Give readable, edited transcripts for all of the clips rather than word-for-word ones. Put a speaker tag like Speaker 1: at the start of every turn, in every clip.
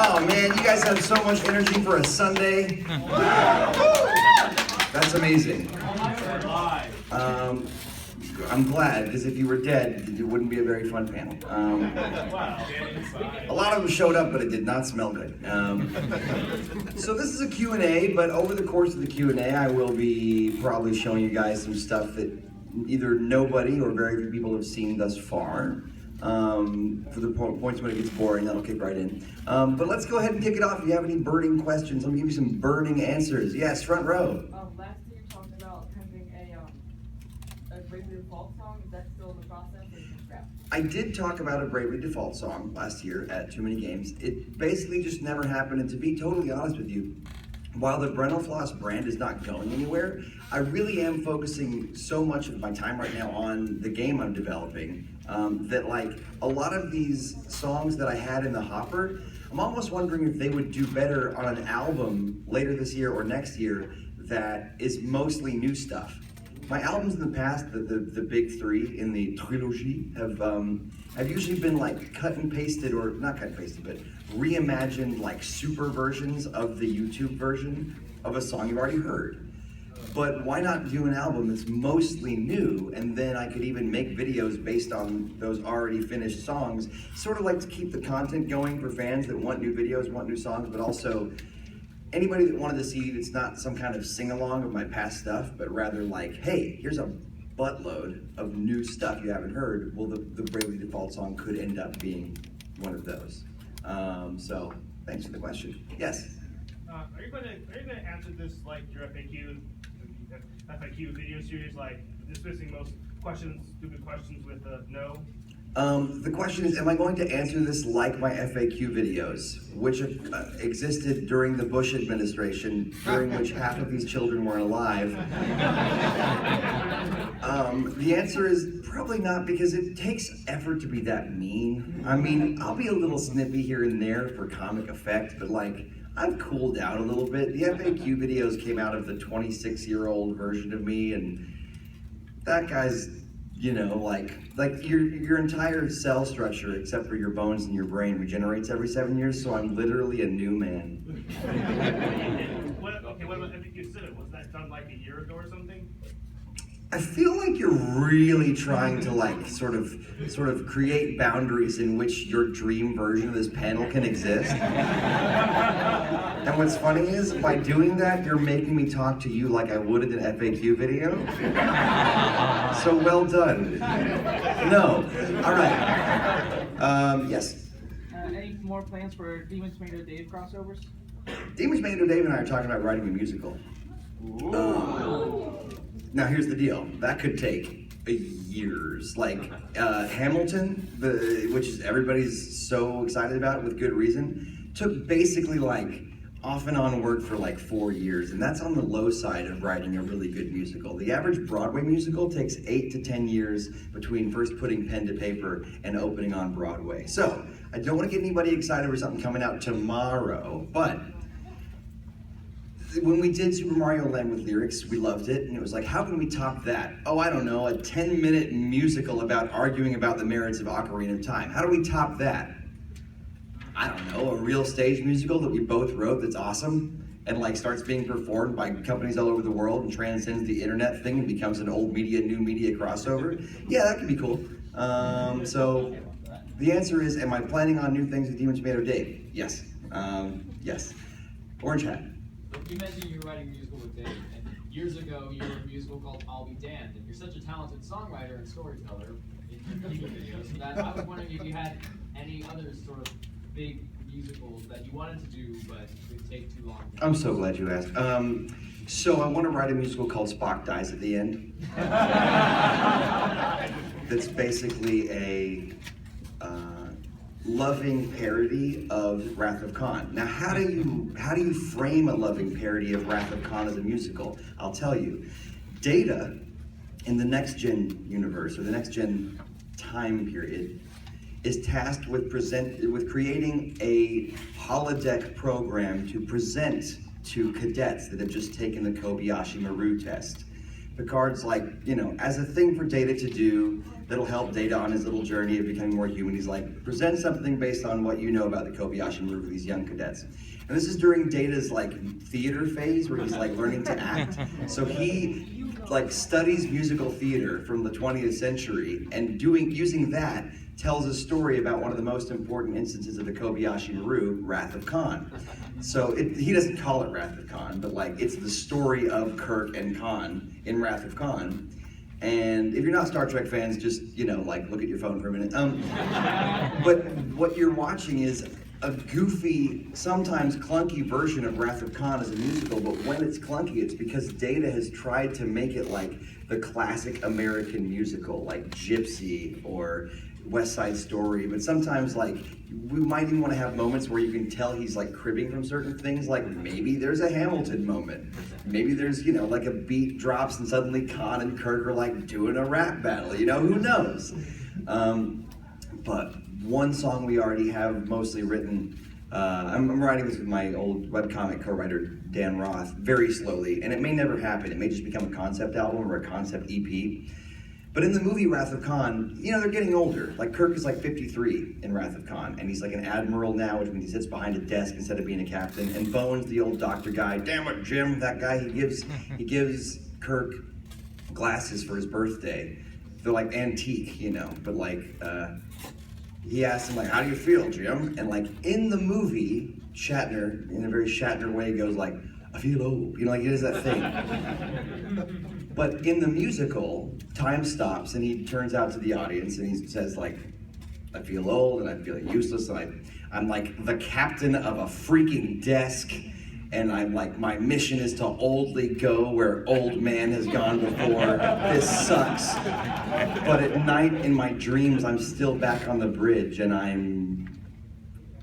Speaker 1: Oh man, you guys have so much energy for a Sunday. That's amazing. I'm glad, because if you were dead, it wouldn't be a very fun panel. A lot of them showed up, but it did not smell good. So this is a Q&A, but over the course of the Q&A, I will be probably showing you guys some stuff that either nobody or very few people have seen thus far. For the points when it gets boring, that'll kick right in. But let's go ahead and kick it off. If you have any burning questions, I'm gonna give you some burning answers. Yes, front row.
Speaker 2: Last year you talked about having a Bravely Default song. Is that still in the process, or is it scrapped?
Speaker 1: I did talk about a Bravely Default song last year at TooManyGames. It basically just never happened, and to be totally honest with you, while the Brentalfloss brand is not going anywhere, I really am focusing so much of my time right now on the game I'm developing that like a lot of these songs that I had in the hopper, I'm almost wondering if they would do better on an album later this year or next year that is mostly new stuff. My albums in the past, the big three in the trilogy, have usually been like cut and pasted, or not cut and pasted, but reimagined like super versions of the YouTube version of a song you've already heard. But why not do an album that's mostly new, and then I could even make videos based on those already finished songs, sort of like to keep the content going for fans that want new videos, want new songs, but also anybody that wanted to see that's not some kind of sing-along of my past stuff, but rather like, hey, here's a buttload of new stuff you haven't heard. Well, the Bravely Default song could end up being one of those. So thanks for the question. Yes?
Speaker 3: Are you going to answer this like your FAQ video series, like dismissing most questions, stupid questions with no?
Speaker 1: The question is, am I going to answer this like my FAQ videos, which existed during the Bush administration, during which half of these children weren't alive? The answer is probably not, because it takes effort to be that mean. I mean, I'll be a little snippy here and there for comic effect, but like, I've cooled down a little bit. The FAQ videos came out of the 26-year-old version of me, and that guy's, you know, like your entire cell structure, except for your bones and your brain, regenerates every 7 years, so I'm literally a new man.
Speaker 3: What about FAQ Civic? Was that done like a year ago or something?
Speaker 1: I feel like you're really trying to like sort of create boundaries in which your dream version of this panel can exist. And what's funny is, by doing that, you're making me talk to you like I would in an FAQ video. So well done. No. All right. Yes.
Speaker 2: Any more plans for Demon Tomato Dave crossovers?
Speaker 1: Demon Tomato Dave and I are talking about writing a musical. Now here's the deal. That could take years. Like Hamilton, which is everybody's so excited about with good reason, took basically like off and on work for like 4 years, and that's on the low side of writing a really good musical. The average Broadway musical takes 8 to 10 years between first putting pen to paper and opening on Broadway. So I don't want to get anybody excited for something coming out tomorrow, but when we did Super Mario Land with lyrics, we loved it, and it was like, how can we top that? Oh, I don't know, a 10-minute musical about arguing about the merits of Ocarina of Time. How do we top that? I don't know, a real stage musical that we both wrote that's awesome and like starts being performed by companies all over the world and transcends the internet thing and becomes an old media, new media crossover. Yeah, that could be cool. So the answer is, am I planning on new things with Demon Tomato Dave? Yes. Yes. Orange hat.
Speaker 4: You mentioned you were writing a musical with Dave, and years ago you wrote a musical called I'll Be Damned, and you're such a talented songwriter and storyteller in your YouTube videos that I was wondering if you had any other sort of big musicals that you wanted to do but would take too long.
Speaker 1: I'm so glad you asked. So I want to write a musical called Spock Dies at the End. That's basically a loving parody of Wrath of Khan. Now, how do you frame a loving parody of Wrath of Khan as a musical? I'll tell you. Data in the next gen universe, or the next gen time period, is tasked with creating a holodeck program to present to cadets that have just taken the Kobayashi Maru test. Picard's like, you know, as a thing for Data to do that'll help Data on his little journey of becoming more human, he's like, present something based on what you know about the Kobayashi Maru for these young cadets. And this is during Data's like theater phase where he's like learning to act. So he like studies musical theater from the 20th century and using that tells a story about one of the most important instances of the Kobayashi Maru, Wrath of Khan. So he doesn't call it Wrath of Khan, but like it's the story of Kirk and Khan in Wrath of Khan. And if you're not Star Trek fans, just, you know, like look at your phone for a minute. But what you're watching is a goofy, sometimes clunky version of Wrath of Khan as a musical, but when it's clunky, it's because Data has tried to make it like the classic American musical, like Gypsy or West Side Story, but sometimes like we might even want to have moments where you can tell he's like cribbing from certain things, like maybe there's a Hamilton moment, maybe there's, you know, like a beat drops and suddenly Khan and Kirk are like doing a rap battle, you know, who knows? But one song we already have mostly written, I'm writing this with my old webcomic co-writer Dan Roth very slowly, and it may never happen, it may just become a concept album or a concept EP. But in the movie Wrath of Khan, you know, they're getting older. Like Kirk is like 53 in Wrath of Khan, and he's like an admiral now, which means he sits behind a desk instead of being a captain. And Bones, the old doctor guy, damn it, Jim, that guy, he gives Kirk glasses for his birthday. They're like antique, you know, but like, he asks him like, how do you feel, Jim? And like in the movie, Shatner, in a very Shatner way, goes like, I feel old, you know, like it is that thing. But in the musical, time stops and he turns out to the audience and he says like, I feel old and I feel useless and I'm like the captain of a freaking desk and I'm like, my mission is to oldly go where old man has gone before. This sucks. But at night in my dreams, I'm still back on the bridge and I'm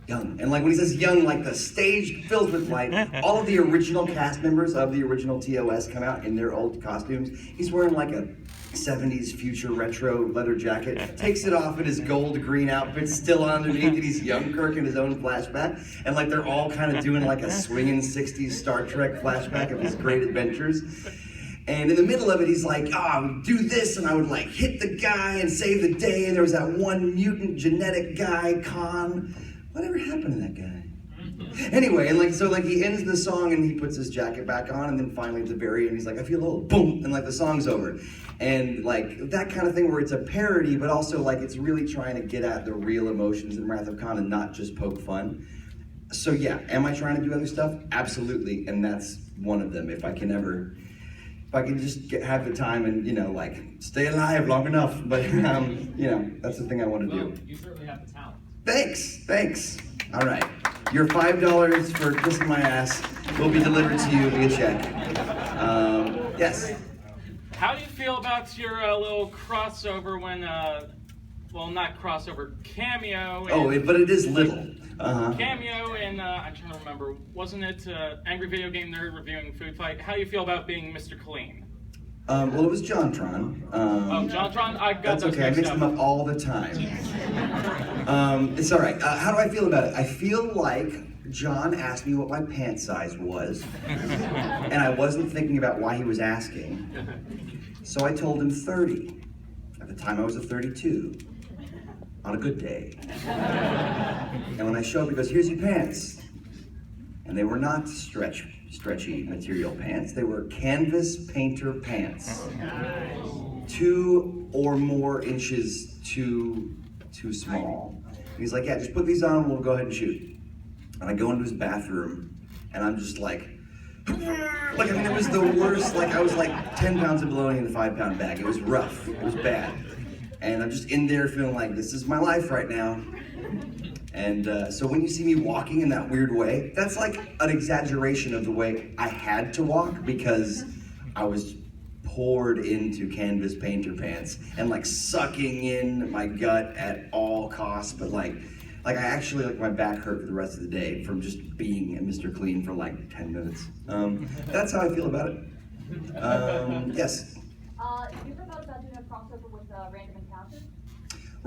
Speaker 1: young. And like when he says young, like the stage fills with light. All of the original cast members of the original TOS come out in their old costumes. He's wearing like a 70s future retro leather jacket, takes it off in his gold green outfit, still underneath, and he's young Kirk in his own flashback. And like they're all kind of doing like a swinging 60s Star Trek flashback of his great adventures. And in the middle of it, he's like, I would do this, and I would like hit the guy and save the day. And there was that one mutant genetic guy, Khan. Whatever happened to that guy? Anyway, and like, so like he ends the song and he puts his jacket back on and then finally at the very end he's like, I feel old, boom, and like the song's over. And like that kind of thing where it's a parody, but also like it's really trying to get at the real emotions in Wrath of Khan and not just poke fun. So yeah, am I trying to do other stuff? Absolutely, and that's one of them. If I can just have the time and, you know, like stay alive long enough, but you know, that's the thing I want to do.
Speaker 4: You certainly have the talent.
Speaker 1: Thanks. All right. Your $5 for kissing my ass will be delivered to you via check. Yes.
Speaker 5: How do you feel about your little crossover when, well, not crossover, cameo?
Speaker 1: But it is little.
Speaker 5: Cameo in, I'm trying to remember, wasn't it Angry Video Game Nerd reviewing Food Fight? How do you feel about being Mr. Clean?
Speaker 1: Well, it was JonTron.
Speaker 5: JonTron, I got
Speaker 1: That's
Speaker 5: those
Speaker 1: okay, I mix
Speaker 5: mixed
Speaker 1: them up all the time. It's all right. How do I feel about it? I feel like John asked me what my pant size was, and I wasn't thinking about why he was asking. So I told him 30. At the time I was a 32, on a good day. And when I showed up, he goes, here's your pants. And they were not stretchy material pants. They were canvas painter pants. 2 or more inches too small. And he's like, yeah, just put these on and we'll go ahead and shoot. And I go into his bathroom and I'm just like, it was the worst. Like I was like 10 pounds of bologna in a 5-pound bag. It was rough, it was bad. And I'm just in there feeling like, this is my life right now. And so when you see me walking in that weird way, that's like an exaggeration of the way I had to walk because I was poured into canvas painter pants and like sucking in my gut at all costs. But like I actually, like my back hurt for the rest of the day from just being a Mr. Clean for like 10 minutes. That's how I feel about it. Yes?
Speaker 6: Have you ever thought about doing a crossover with Random Encounters?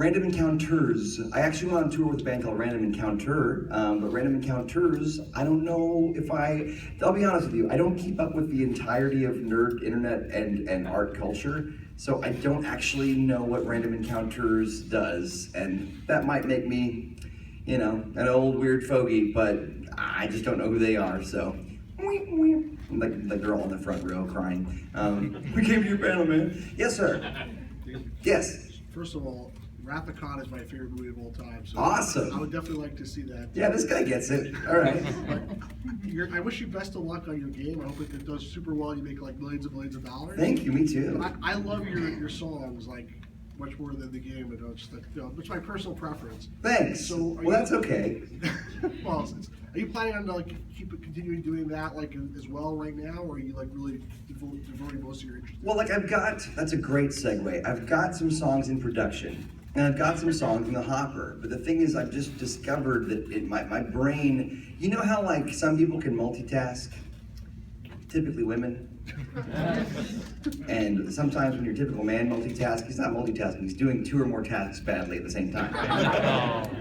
Speaker 1: Random Encounters. I actually went on tour with a band called Random Encounter, but Random Encounters, I don't know if I'll be honest with you, I don't keep up with the entirety of nerd internet and art culture, so I don't actually know what Random Encounters does, and that might make me, you know, an old weird fogey, but I just don't know who they are, so. Like they're all in the front row crying. We came to your panel, man. Yes, sir. Yes.
Speaker 6: First of all, Wrath of Khan is my favorite movie of all time. So
Speaker 1: Awesome.
Speaker 6: I would definitely like to see that.
Speaker 1: Yeah, this guy gets it. All right.
Speaker 6: But I wish you best of luck on your game. I hope it does super well. You make like millions and millions of dollars.
Speaker 1: Thank you. Me too.
Speaker 6: But I love your songs like much more than the game. And it's like, it's my personal preference.
Speaker 1: Thanks.
Speaker 6: So
Speaker 1: Well, that's okay.
Speaker 6: Well, are you planning on like continuing doing that like as well right now, or are you like really devoting most of your interest?
Speaker 1: Well, like that's a great segue. I've got some songs in production, and I've got some songs in the hopper. But the thing is, I've just discovered that my brain, you know how like some people can multitask? Typically women. And sometimes when your typical man multitasks, he's not multitasking, he's doing 2 or more tasks badly at the same time.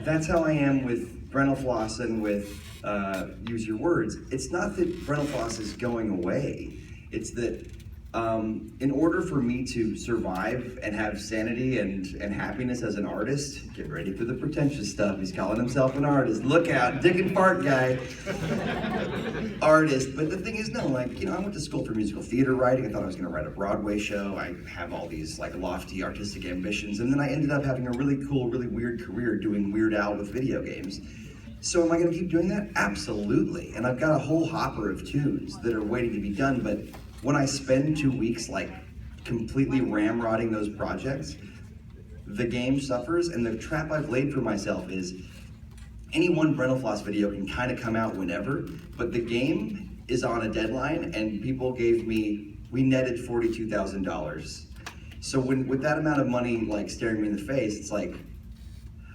Speaker 1: That's how I am with Brentalfloss and with Use Your Words. It's not that Brentalfloss is going away, it's that in order for me to survive and have sanity and happiness as an artist, get ready for the pretentious stuff. He's calling himself an artist. Look out, dick and fart guy. Artist. But the thing is, no, like, you know, I went to school for musical theater writing. I thought I was gonna write a Broadway show. I have all these like lofty artistic ambitions. And then I ended up having a really cool, really weird career doing Weird Al with video games. So am I gonna keep doing that? Absolutely. And I've got a whole hopper of tunes that are waiting to be done, but when I spend 2 weeks like completely ramrodding those projects, the game suffers, and the trap I've laid for myself is any one Brentalfloss video can kind of come out whenever, but the game is on a deadline, and people we netted $42,000. So with that amount of money like staring me in the face, it's like,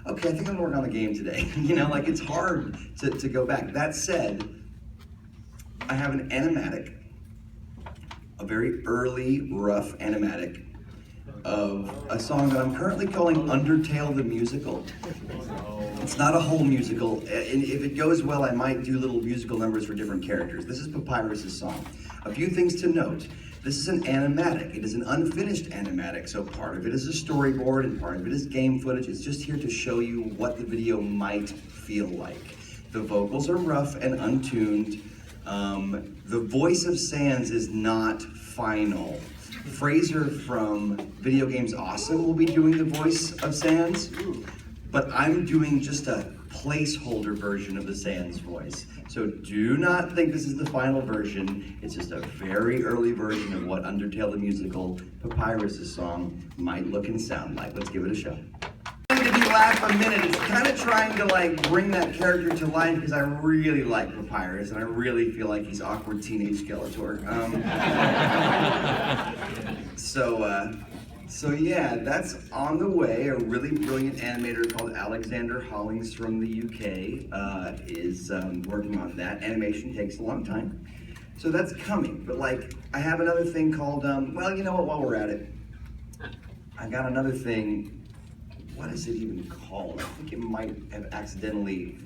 Speaker 1: okay, I think I'm gonna work on the game today. You know, like it's hard to go back. That said, I have an animatic, a very early, rough animatic of a song that I'm currently calling Undertale the Musical. It's not a whole musical, and if it goes well, I might do little musical numbers for different characters. This is Papyrus's song. A few things to note. This is an animatic. It is an unfinished animatic, so part of it is a storyboard and part of it is game footage. It's just here to show you what the video might feel like. The vocals are rough and untuned. The voice of Sans is not final. Fraser from Video Games Awesome will be doing the voice of Sans, but I'm doing just a placeholder version of the Sans voice. So do not think this is the final version. It's just a very early version of what Undertale the Musical, Papyrus's song, might look and sound like. Let's give it a shot. If you laugh a minute, it's kind of trying to like bring that character to life because I really like Papyrus and I really feel like he's awkward teenage Skeletor. So yeah, that's on the way. A really brilliant animator called Alexander Hollings from the UK is working on that. Animation takes a long time, so that's coming. But like, I have another thing called, well, you know what, while we're at it, I got another thing. What is it even called? I think it might have accidentally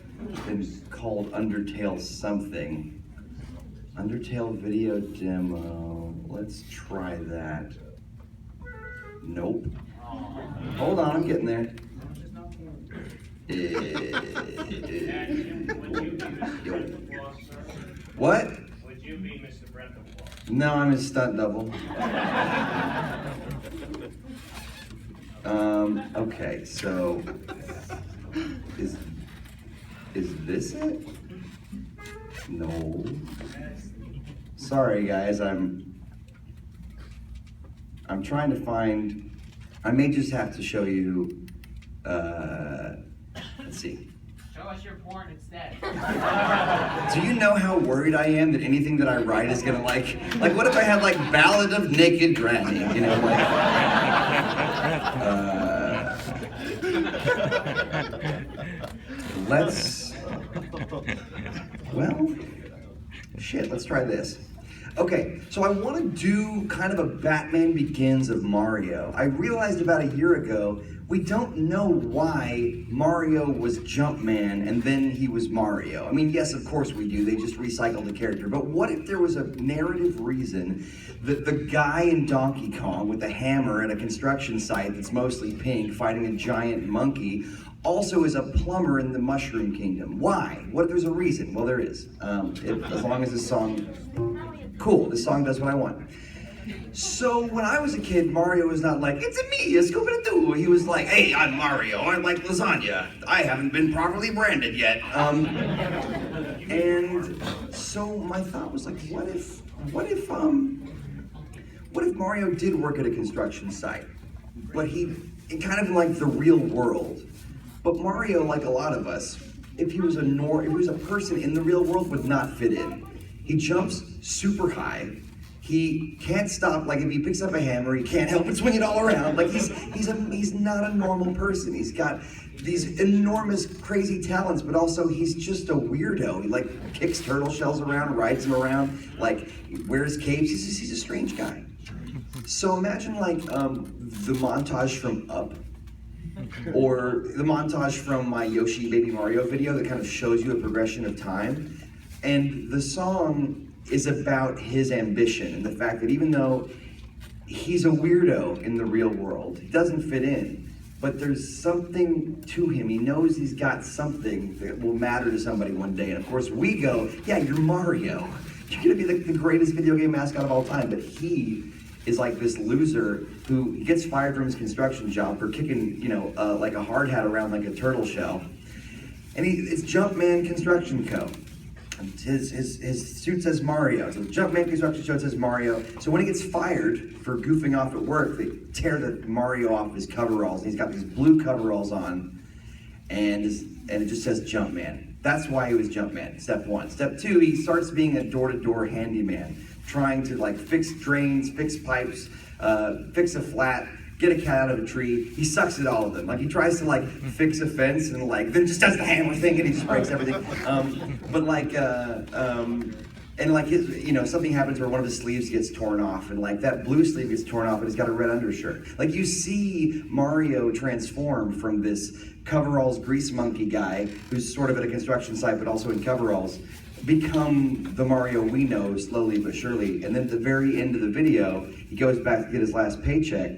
Speaker 1: been called Undertale something. Undertale video demo. Let's try that. Nope. Hold on, I'm getting there. What?
Speaker 3: Would you be Mr. Brentalfloss?
Speaker 1: No, I'm his stunt double. Okay, so is this it? No. Sorry guys, I'm trying to find, I may just have to show you, let's see.
Speaker 4: Show us your porn instead.
Speaker 1: Do you know how worried I am that anything that I write is gonna like what if I had like Ballad of Naked Granny, you know, well, shit, let's try this. Okay, so I want to do kind of a Batman Begins of Mario. I realized about a year ago we don't know why Mario was Jumpman and then he was Mario. I mean, yes, of course we do. They just recycled the character. But what if there was a narrative reason that the guy in Donkey Kong with the hammer at a construction site that's mostly pink fighting a giant monkey also is a plumber in the Mushroom Kingdom? Why? What if there's a reason? Well, there is. As long as this song... Cool, this song does what I want. So when I was a kid, Mario was not like, it's me, a Scooby-Doo. He was like, hey, I'm Mario, I like lasagna. I haven't been properly branded yet. And so my thought was like, what if Mario did work at a construction site, but he kind of like the real world. But Mario, like a lot of us, if he was a person in the real world, would not fit in. He jumps super high. He can't stop. Like if he picks up a hammer, he can't help but swing it all around. Like he's not a normal person. He's got these enormous, crazy talents, but also he's just a weirdo. He like kicks turtle shells around, rides them around, like wears capes. He's a strange guy. So imagine like the montage from Up, or the montage from my Yoshi Baby Mario video that kind of shows you a progression of time, and the song is about his ambition and the fact that even though he's a weirdo in the real world, he doesn't fit in, but there's something to him. He knows he's got something that will matter to somebody one day. And of course we go, yeah, you're Mario. You're gonna be the greatest video game mascot of all time. But he is like this loser who gets fired from his construction job for kicking, like a hard hat around like a turtle shell. And it's Jumpman Construction Co. His suit says Mario. So the Jumpman Construction Show says Mario. So when he gets fired for goofing off at work, they tear the Mario off his coveralls. And he's got these blue coveralls on, and it just says Jumpman. That's why he was Jumpman, step one. Step two, he starts being a door-to-door handyman, trying to like fix drains, fix pipes, fix a flat, get a cat out of a tree. He sucks at all of them. Like he tries to like fix a fence and like then just does the hammer thing and he just breaks everything. And like his, something happens where one of his sleeves gets torn off, and like that blue sleeve gets torn off, and he's got a red undershirt. Like you see Mario transform from this coveralls grease monkey guy who's sort of at a construction site but also in coveralls, become the Mario we know slowly but surely. And then at the very end of the video, he goes back to get his last paycheck,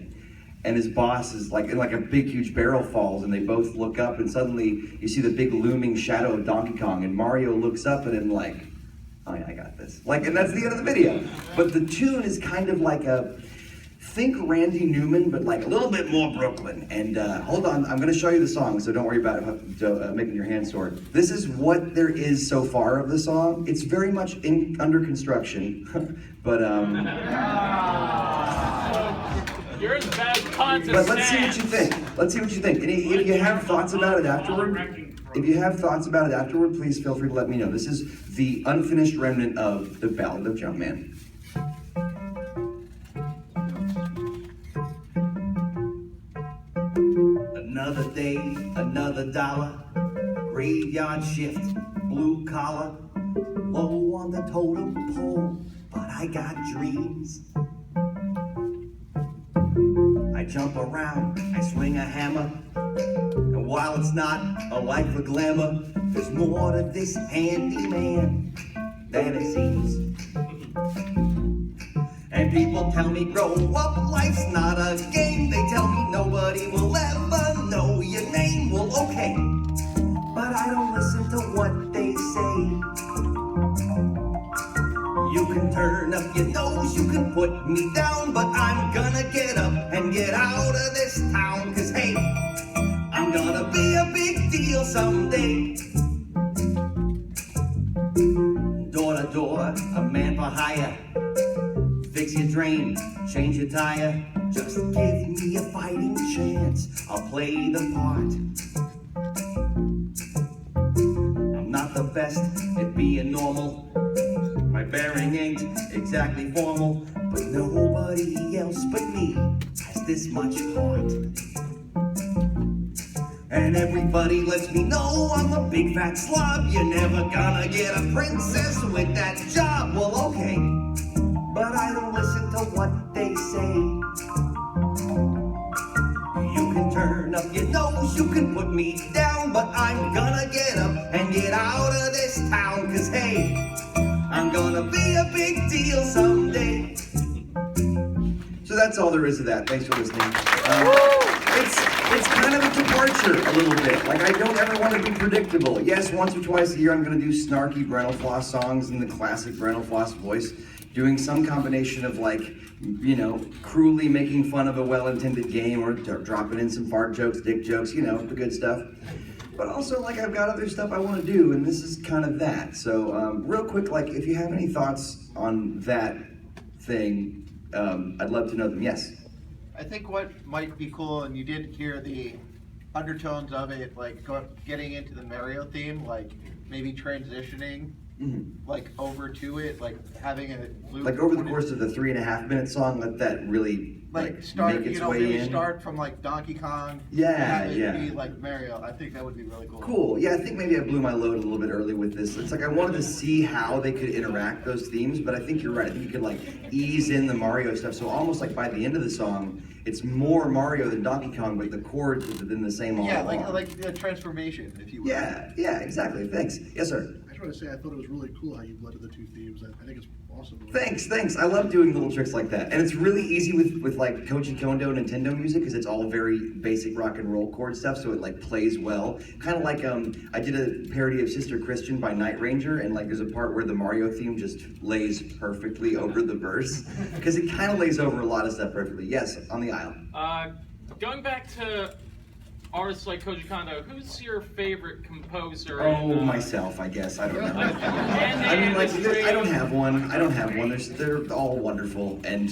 Speaker 1: and his boss is like in like a big huge barrel falls, and they both look up, and suddenly you see the big looming shadow of Donkey Kong, and Mario looks up at him like, oh yeah, I got this. Like, and that's the end of the video. But the tune is kind of like think Randy Newman, but like a little bit more Brooklyn. And hold on, I'm gonna show you the song, so don't worry about it making your hands sore. This is what there is so far of the song. It's very much under construction, but
Speaker 5: You're as bad as
Speaker 1: but let's see what you think. Let's see what you think. And if you have thoughts about it afterward, please feel free to let me know. This is the unfinished remnant of the Ballad of Jumpman. Another day, another dollar, graveyard shift, blue collar, low on the totem pole, but I got dreams. I jump around, I swing a hammer, and while it's not a life of glamour, there's more to this handyman than it seems. And people tell me, grow up, life's not a game. They tell me nobody will ever know your name. Well, okay, but I don't listen to what they say. You can turn up your nose, you can put me down, but I'm gonna get up and get out of this town. Cause hey, I'm gonna be a big deal someday. Door to door, a man for hire. Fix your drain, change your tire. Just give me a fighting chance, I'll play the part. I'm not the best at being normal. My bearing ain't exactly formal, but nobody else but me has this much heart. And everybody lets me know I'm a big fat slob. You're never gonna get a princess with that job. Well, okay, but I don't listen to what they say. You can turn up. You know you can put me down, but I'm gonna get up and get out of this town. Cause hey, I'm gonna be a big deal someday. So that's all there is to that. Thanks for listening. It's kind of a departure a little bit. Like, I don't ever want to be predictable. Yes, once or twice a year I'm going to do snarky Brentalfloss songs in the classic Brentalfloss voice, doing some combination of, like, you know, cruelly making fun of a well-intended game or dropping in some fart jokes, dick jokes, you know, the good stuff. But also, like, I've got other stuff I want to do, and this is kind of that. So, real quick, like, if you have any thoughts on that thing, I'd love to know them. Yes?
Speaker 7: I think what might be cool, and you did hear the undertones of it, like getting into the Mario theme, like maybe transitioning like over to it, like having a loop.
Speaker 1: Like over the course of the 3.5-minute song, let that really
Speaker 7: like start,
Speaker 1: make its
Speaker 7: you know,
Speaker 1: way
Speaker 7: maybe
Speaker 1: in.
Speaker 7: Start from like Donkey Kong.
Speaker 1: Yeah,
Speaker 7: and
Speaker 1: yeah.
Speaker 7: Be like Mario. I think that would be really cool.
Speaker 1: Cool. Yeah, I think maybe I blew my load a little bit early with this. It's like I wanted to see how they could interact those themes, but I think you're right. I think you could like ease in the Mario stuff. So almost like by the end of the song, it's more Mario than Donkey Kong, but the chords have been the same all
Speaker 7: Yeah,
Speaker 1: along.
Speaker 7: like the transformation, if you will.
Speaker 1: Yeah, exactly. Thanks. Yes, sir.
Speaker 6: I just want to say I thought it was really cool how you blended the two themes. I think it's awesome.
Speaker 1: Thanks. I love doing little tricks like that. And it's really easy with like Koji Kondo Nintendo music because it's all very basic rock and roll chord stuff, so it like plays well. Kind of like I did a parody of Sister Christian by Night Ranger, and like there's a part where the Mario theme just lays perfectly over the verse because it kind of lays over a lot of stuff perfectly. Yes, on the aisle.
Speaker 5: Going back to artists like Koji Kondo, who's your favorite composer?
Speaker 1: Oh,
Speaker 5: in,
Speaker 1: myself, I guess. I don't know.
Speaker 5: and
Speaker 1: I mean, like,
Speaker 5: industry?
Speaker 1: I don't have one. They're all wonderful, and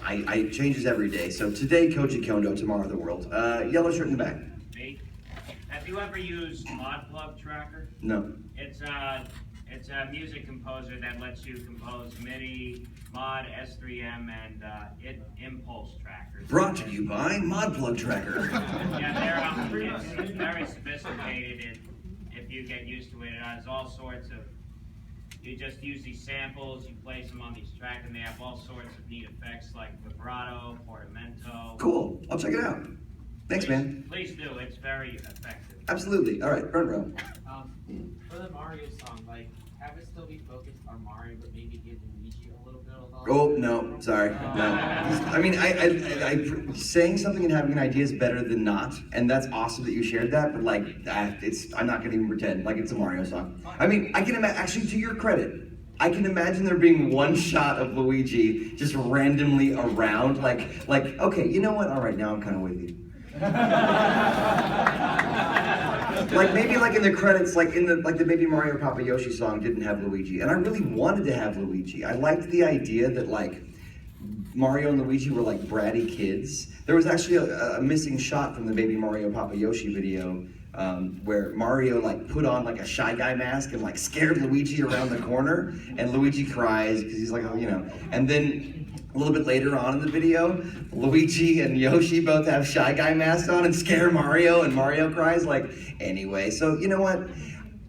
Speaker 1: I changes every day. So today, Koji Kondo, tomorrow, the world. Yellow shirt in the back.
Speaker 8: Me? Have you ever used ModPlug Tracker?
Speaker 1: No.
Speaker 8: It's a music composer that lets you compose MIDI, mod, S3M, and impulse trackers.
Speaker 1: Brought to you by ModPlug Tracker.
Speaker 8: Yeah, it's very sophisticated if you get used to it. It has all sorts of, you just use these samples, you place them on these tracks, and they have all sorts of neat effects like vibrato, portamento.
Speaker 1: Cool. I'll check it out. Thanks, man.
Speaker 8: Please do. It's very effective.
Speaker 1: Absolutely. All right, front row.
Speaker 4: For the Mario song, like, have it still be focused on Mario, but maybe give Luigi a little bit of
Speaker 1: Oh, no, sorry, no. I mean, I saying something and having an idea is better than not, and that's awesome that you shared that, but like, I'm not gonna even pretend like it's a Mario song. I mean, I can imagine, actually, to your credit, I can imagine there being one shot of Luigi just randomly around, like, okay, you know what, all right, now I'm kind of with you. Like maybe like in the credits, like the Baby Mario Papa Yoshi song didn't have Luigi, and I really wanted to have Luigi. I liked the idea that like Mario and Luigi were like bratty kids. There was actually a missing shot from the Baby Mario Papa Yoshi video where Mario like put on like a Shy Guy mask and like scared Luigi around the corner, and Luigi cries because he's like, oh, you know, and then. A little bit later on in the video, Luigi and Yoshi both have Shy Guy masks on and scare Mario, and Mario cries like, anyway. So, you know what?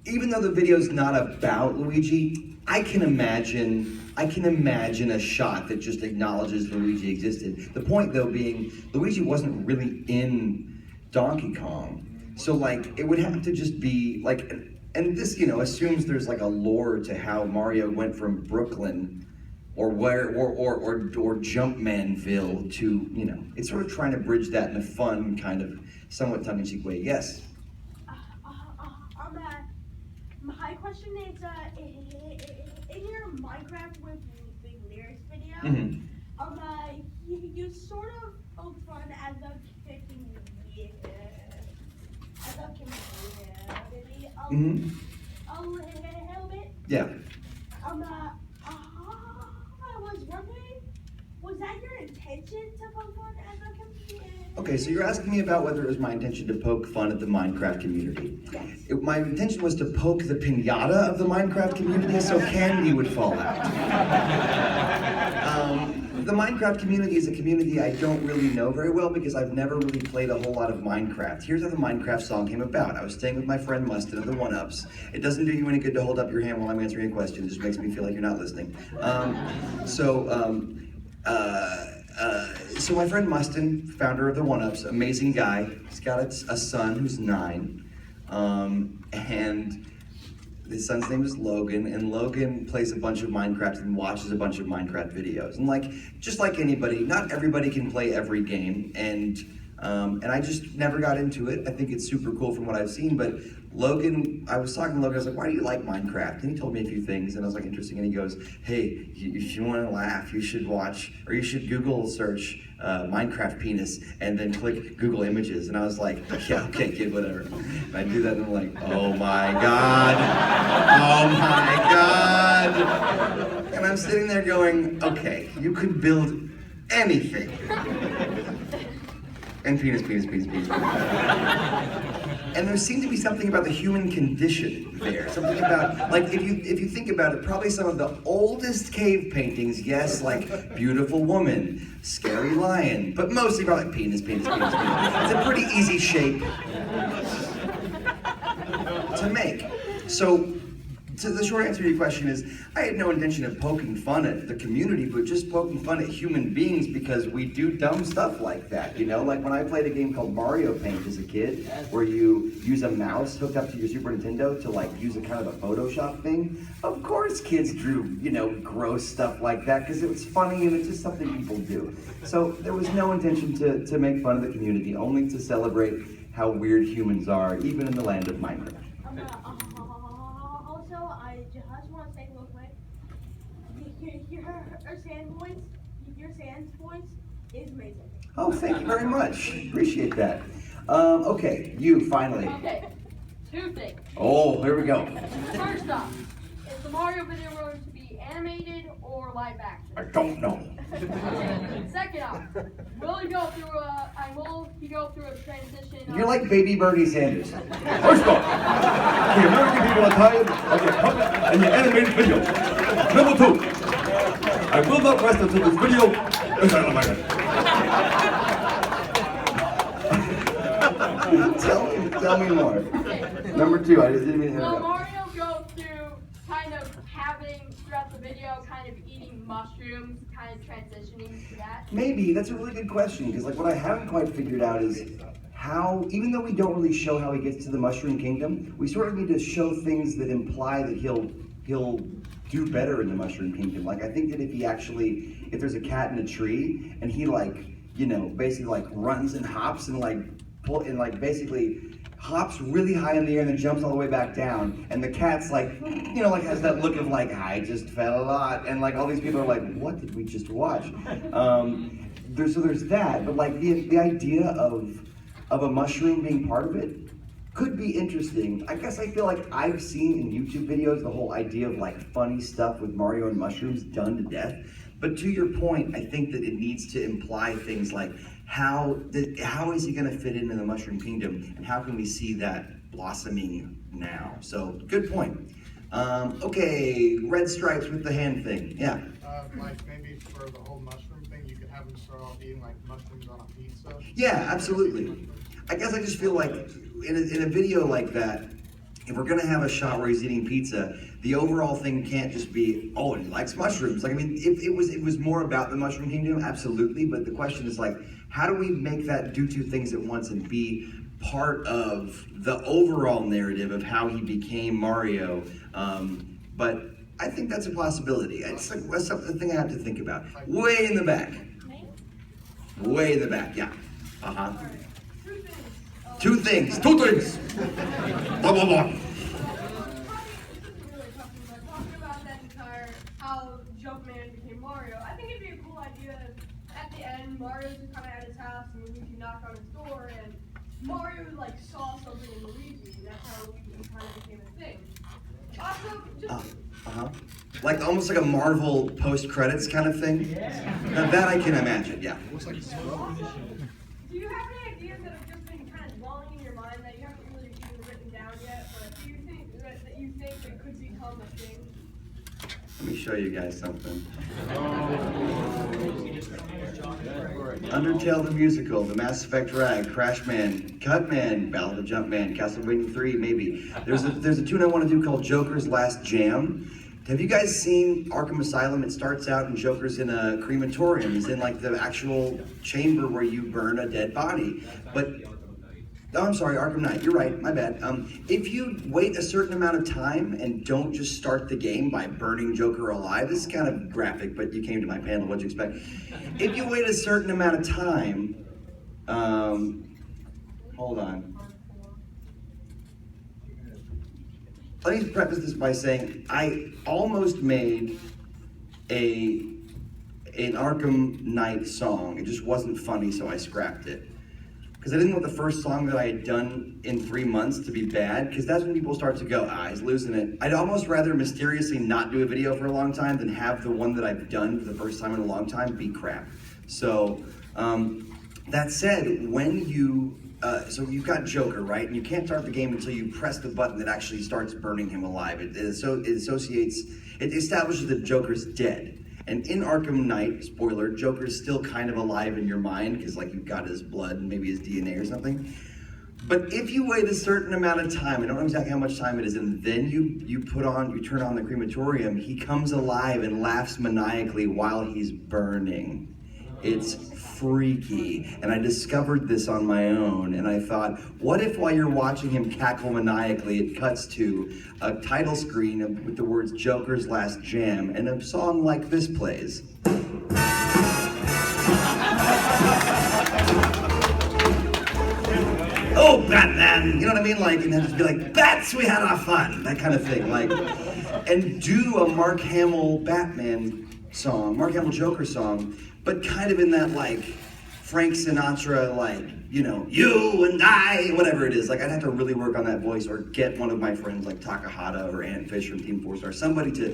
Speaker 1: Even though the video's not about Luigi, I can imagine a shot that just acknowledges Luigi existed. The point, though, being Luigi wasn't really in Donkey Kong. So, like, it would have to just be, like, and this, you know, assumes there's, like, a lore to how Mario went from Brooklyn or Jumpmanville to, you know, it's sort of trying to bridge that in a fun, kind of, somewhat tongue-in-cheek way. Yes?
Speaker 9: My question is, in your Minecraft with big lyrics video, you sort of poke fun as a community, a little bit.
Speaker 1: Yeah.
Speaker 9: I was wondering, was that your intention to poke fun as a community?
Speaker 1: Okay, so you're asking me about whether it was my intention to poke fun at the Minecraft community.
Speaker 9: Yes.
Speaker 1: My intention was to poke the piñata of the Minecraft community so candy would fall out. The Minecraft community is a community I don't really know very well because I've never really played a whole lot of Minecraft. Here's how the Minecraft song came about. I was staying with my friend Mustin of the One-Ups. It doesn't do you any good to hold up your hand while I'm answering a question. It just makes me feel like you're not listening. So my friend Mustin, founder of the One Ups, amazing guy. He's got a son who's 9, and his son's name is Logan, and Logan plays a bunch of Minecraft and watches a bunch of Minecraft videos. And like, just like anybody, not everybody can play every game, and I just never got into it. I think it's super cool from what I've seen, but Logan, I was talking to Logan, I was like, why do you like Minecraft? And he told me a few things, and I was like, interesting, and he goes, hey, if you want to laugh, you should watch, or you should Google search Minecraft penis, and then click Google Images. And I was like, yeah, okay, kid, whatever. And I do that, and I'm like, oh my God, oh my God. And I'm sitting there going, okay, you could build anything. And penis. And there seemed to be something about the human condition there. Something about, like, if you think about it, probably some of the oldest cave paintings, yes, like beautiful woman, scary lion, but mostly about like penis. It's a pretty easy shape to make. So the short answer to your question is, I had no intention of poking fun at the community, but just poking fun at human beings because we do dumb stuff like that, you know? Like when I played a game called Mario Paint as a kid, where you use a mouse hooked up to your Super Nintendo to like use a kind of a Photoshop thing, of course kids drew, you know, gross stuff like that because it was funny and it's just something people do. So there was no intention to make fun of the community, only to celebrate how weird humans are, even in the land of Minecraft.
Speaker 9: Also, I just want to say real quick, your Sans voice is amazing.
Speaker 1: Oh, thank you very much. Appreciate that. Okay, you finally.
Speaker 10: Okay, 2 things.
Speaker 1: Oh, here we go.
Speaker 10: First off, is the Mario video going to be animated or live action?
Speaker 1: I don't know.
Speaker 10: Second off, will he go through a transition?
Speaker 1: You're like baby Bernie Sanders. First off, the American people are tired of your puppet and your animated video. Number 2, I will not rest until this video is animated. Tell me more.
Speaker 10: Okay.
Speaker 1: Number 2, I just didn't mean to
Speaker 10: Will
Speaker 1: interrupt.
Speaker 10: Mario go through kind of having throughout the video kind of eating mushrooms, kind of transitioning to that?
Speaker 1: Maybe, that's a really good question, because like what I haven't quite figured out is how, even though we don't really show how he gets to the Mushroom Kingdom, we sort of need to show things that imply that he'll do better in the Mushroom Kingdom. Like I think that if there's a cat in a tree, and he like, you know, basically like runs and hops and basically hops really high in the air and then jumps all the way back down, and the cat's like, you know, like has that look of like, I just fell a lot, and like all these people are like, what did we just watch? There's that, but like the idea of a mushroom being part of it could be interesting. I guess I feel like I've seen in YouTube videos the whole idea of like funny stuff with Mario and mushrooms done to death. But to your point, I think that it needs to imply things like how is he going to fit into the Mushroom Kingdom, and how can we see that blossoming now? So good point. Okay, red stripes with the hand thing. Yeah.
Speaker 11: Like maybe for the whole mushroom thing, you could have him start off eating like mushrooms on a pizza.
Speaker 1: Yeah, absolutely. I guess I just feel like in a video like that, if we're gonna have a shot where he's eating pizza, the overall thing can't just be, oh, he likes mushrooms. Like, I mean, if it was more about the Mushroom Kingdom, absolutely. But the question is like, how do we make that do 2 things at once and be part of the overall narrative of how he became Mario? But I think that's a possibility. It's like that's something I have to think about. Way in the back. Way in the back. Yeah. Two things. Blah, blah, blah.
Speaker 10: Talking about that entire how Jumpman became Mario, I think it'd be a cool idea if at the end Mario's just kind of at his house and Luigi knocked on his door and Mario like saw something in Luigi and that's how Luigi kind of became a thing. Also, just
Speaker 1: Like almost like a Marvel post-credits kind of thing. Yeah. Now that I can imagine. Yeah.
Speaker 6: Looks like it's
Speaker 10: also, do you have any ideas that have just been kind of dwelling in your mind that you haven't really even written down yet, but do you think that it could become a thing?
Speaker 1: Let me show you guys something. Undertale the Musical, The Mass Effect Rag, Crashman, Cutman, Ballad of Jumpman, Castlevania 3, maybe. There's a tune I want to do called Joker's Last Jam, Have you guys seen Arkham Asylum? It starts out and Joker's in a crematorium. He's in like the actual chamber where you burn a dead body. But oh, I'm sorry, Arkham Knight. You're right. My bad. If you wait a certain amount of time and don't just start the game by burning Joker alive, this is kind of graphic, but you came to my panel. What'd you expect? If you wait a certain amount of time, hold on. Let me preface this by saying I almost made an Arkham Knight song. It just wasn't funny, so I scrapped it. Because I didn't want the first song that I had done in 3 months to be bad, because that's when people start to go, he's losing it. I'd almost rather mysteriously not do a video for a long time than have the one that I've done for the first time in a long time be crap. So, that said, when you, so you've got Joker, right? And you can't start the game until you press the button that actually starts burning him alive. It establishes that Joker's dead. And in Arkham Knight, spoiler, Joker's still kind of alive in your mind, because like you've got his blood and maybe his DNA or something. But if you wait a certain amount of time, I don't know exactly how much time it is, and then you turn on the crematorium, he comes alive and laughs maniacally while he's burning. It's freaky. And I discovered this on my own, and I thought, what if while you're watching him cackle maniacally, it cuts to a title screen with the words Joker's Last Jam, and a song like this plays. Oh, Batman! You know what I mean? Like, and then just be like, Bats, we had our fun! That kind of thing. Like, and do a Mark Hamill Batman song, Mark Hamill Joker song, but kind of in that, like, Frank Sinatra, like, you know, you and I, whatever it is. Like, I'd have to really work on that voice, or get one of my friends like Takahata or Ant Fish from Team 4 Star, somebody to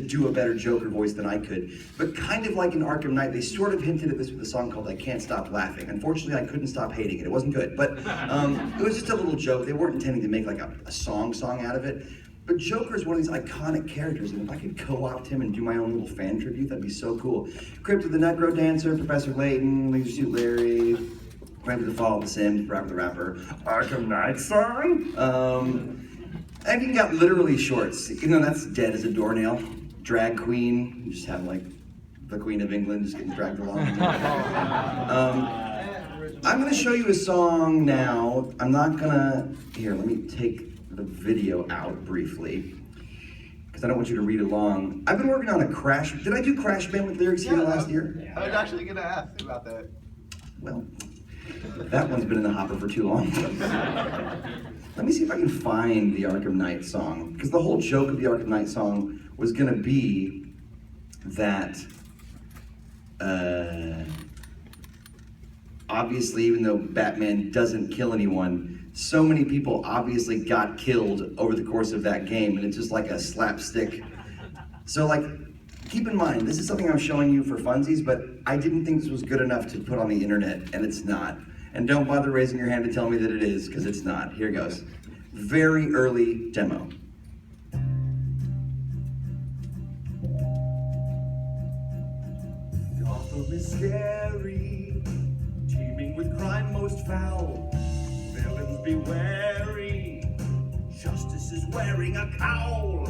Speaker 1: do a better Joker voice than I could. But kind of like in Arkham Knight, they sort of hinted at this with a song called I Can't Stop Laughing. Unfortunately, I couldn't stop hating it. It wasn't good, but it was just a little joke. They weren't intending to make like a song out of it. But Joker's one of these iconic characters, and if I could co-opt him and do my own little fan tribute, that'd be so cool. Crypto the Necro Dancer, Professor Layton, Leisure Suit Larry, Gravity the Fall, The Sims, Rapper the Rapper, Arkham Knight song. I've even got literally shorts, even though that's dead as a doornail. Drag queen, you just have like the Queen of England just getting dragged along. I'm gonna show you a song now. I'm not gonna, here, let me take the video out briefly, because I don't want you to read along. I've been working on a Crash, did I do Crash Band with lyrics here last year?
Speaker 7: I was actually gonna ask about that.
Speaker 1: Well, that one's been in the hopper for too long. Let me see if I can find the Arkham Knight song, because the whole joke of the Arkham Knight song was gonna be that, obviously, even though Batman doesn't kill anyone, so many people obviously got killed over the course of that game, and it's just like a slapstick. So like, keep in mind, this is something I'm showing you for funsies, but I didn't think this was good enough to put on the internet, and it's not. And don't bother raising your hand to tell me that it is, because it's not. Here goes. Very early demo. Gotham is scary, teeming with crime most foul. Villains be wary, justice is wearing a cowl.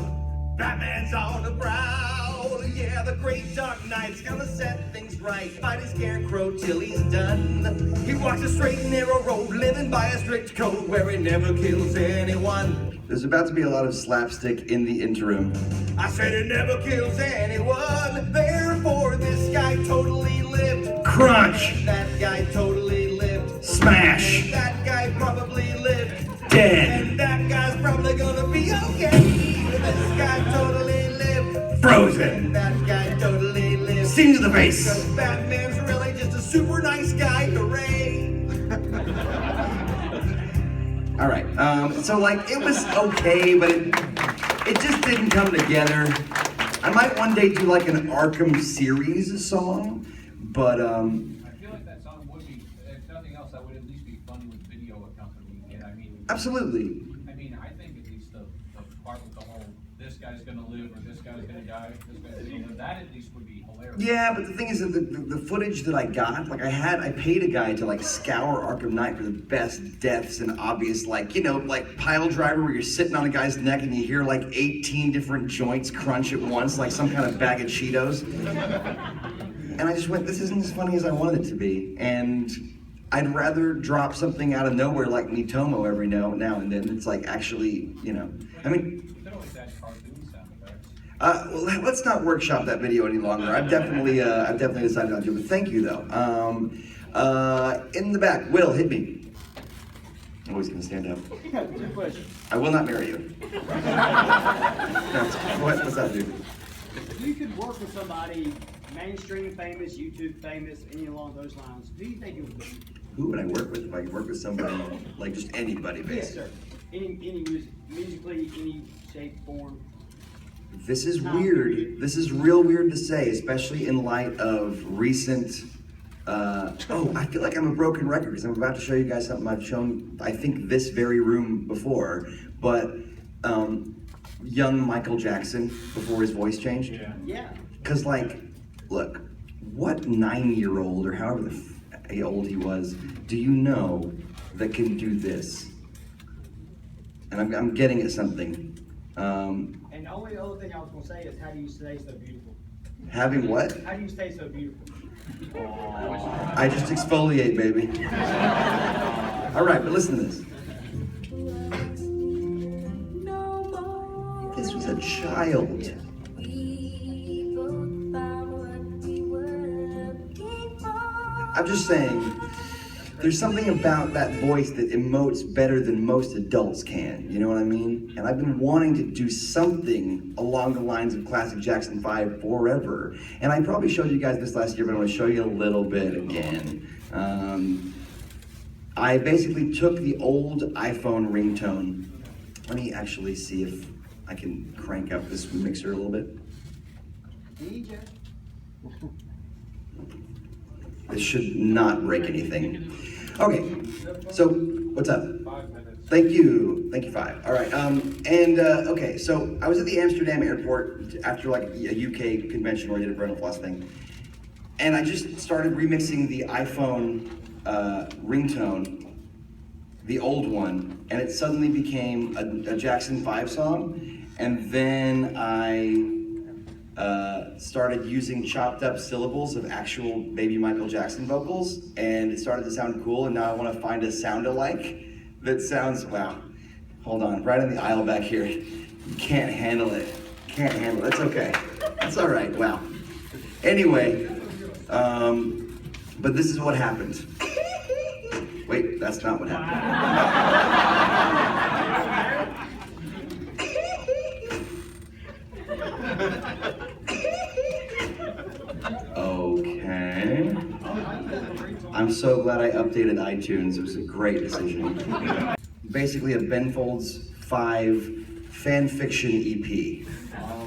Speaker 1: Batman's on the prowl, yeah, the great Dark Knight's gonna set things right. Fight his scarecrow till he's done. He walks a straight and narrow road, living by a strict code where he never kills anyone. There's about to be a lot of slapstick in the interim. I said he never kills anyone, therefore this guy totally lived. Crunch! That guy totally lived. Smash! And that guy probably lived. Dead! And that guy's probably gonna be okay. This guy totally lived. Frozen! And that guy totally lived. Sting to the face! Because Batman's really just a super nice guy, hooray! All right, so like, it was okay, but it just didn't come together. I might one day do like an Arkham series song, but
Speaker 12: I feel like that song would be, if nothing else, that would at least be fun with video accompanying it. I mean,
Speaker 1: absolutely.
Speaker 12: I mean, I think at least the part with the whole, this guy guy's gonna live, or this guy's gonna die, this guy's gonna live. That at least would be hilarious.
Speaker 1: Yeah, but the thing is that the footage that I got, like I paid a guy to like scour Arkham Knight for the best deaths and obvious, like, you know, like pile driver where you're sitting on a guy's neck and you hear like 18 different joints crunch at once, like some kind of bag of Cheetos. And I just went, this isn't as funny as I wanted it to be. And I'd rather drop something out of nowhere like Mitomo every now and then. It's like actually, you know, I mean,
Speaker 12: You could always add cartoon sound effects.
Speaker 1: well, let's not workshop that video any longer. I've definitely decided not to. But thank you though. In the back, Will, hit me. I'm always gonna stand up.
Speaker 13: Good question.
Speaker 1: I will not marry you. What's that, dude?
Speaker 13: If you could work with somebody mainstream famous, YouTube famous, any along those lines, who do you think it would be?
Speaker 1: Who would I work with if I could work with somebody like just anybody,
Speaker 13: Yes,
Speaker 1: basically?
Speaker 13: sir. Any music, musically, any shape, form.
Speaker 1: This is weird. This is real weird to say, especially in light of recent. Oh, I feel like I'm a broken record because I'm about to show you guys something I've shown, I think, this very room before. But young Michael Jackson before his voice changed.
Speaker 13: Yeah.
Speaker 1: Because, like, look, what 9-year-old or however old he was, do you know that can do this? And I'm getting at something.
Speaker 13: And the only other thing I was gonna say is, how do you stay so beautiful?
Speaker 1: Having what?
Speaker 13: How do you stay so beautiful?
Speaker 1: I just exfoliate, baby. All right, but listen to this. This was a child. I'm just saying, there's something about that voice that emotes better than most adults can, you know what I mean? And I've been wanting to do something along the lines of classic Jackson 5 forever. And I probably showed you guys this last year, but I'm gonna show you a little bit again. I basically took the old iPhone ringtone. Let me actually see if I can crank up this mixer a little bit.
Speaker 13: DJ.
Speaker 1: This should not break anything. Okay, so what's up?
Speaker 12: 5 minutes.
Speaker 1: Thank you, 5. All right, okay, so I was at the Amsterdam airport after like a UK convention where I did a Brentalfloss thing, and I just started remixing the iPhone ringtone, the old one, and it suddenly became a Jackson 5 song, and then I started using chopped up syllables of actual baby Michael Jackson vocals, and it started to sound cool, and now I want to find a sound-alike that sounds, wow, hold on, right in the aisle back here. You can't handle it. Can't handle it. It's okay. It's all right. Wow. Anyway, but this is what happened. Wait, that's not what happened. Okay. I'm so glad I updated iTunes. It was a great decision. Basically a Ben Folds 5 fan fiction EP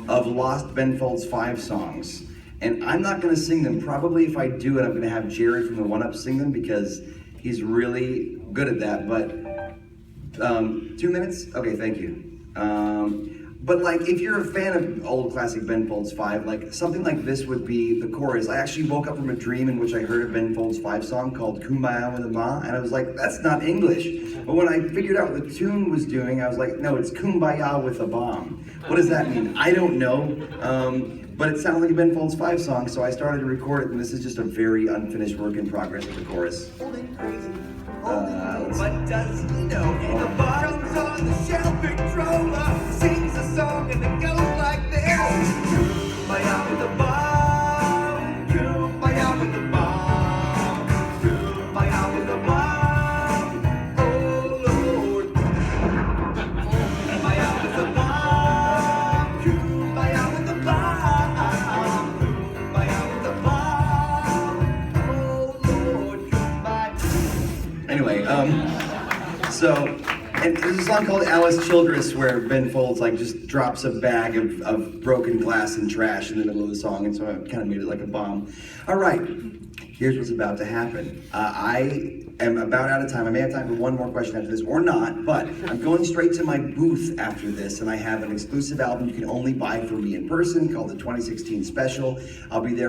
Speaker 1: of lost Ben Folds 5 songs. And I'm not gonna sing them. Probably if I do it, I'm gonna have Jerry from the 1UP sing them because he's really good at that. But 2 minutes? Okay, thank you. But like, if you're a fan of old classic Ben Folds 5, like something like this would be the chorus. I actually woke up from a dream in which I heard a Ben Folds 5 song called Kumbaya with a Ma, and I was like, that's not English. But when I figured out what the tune was doing, I was like, no, it's Kumbaya with a bomb. What does that mean? I don't know. But it sounded like a Ben Folds 5 song, so I started to record it, and this is just a very unfinished work in progress of the chorus.
Speaker 14: What does he know? And the bottom's on the shelf, controller sings a song and it goes like this. Kumbaya with a bomb, kumbaya with a bomb, kumbaya with a bomb, oh Lord. Kumbaya with a bomb, kumbaya with a bomb, kumbaya with a bomb, oh Lord, kumbaya.
Speaker 1: Anyway, and there's a song called Alice Childress where Ben Folds like just drops a bag of broken glass and trash in the middle of the song, and so I kind of made it like a bomb. All right, here's what's about to happen. I am about out of time. I may have time for one more question after this or not, but I'm going straight to my booth after this, and I have an exclusive album you can only buy from me in person called the 2016 Special. I'll be there.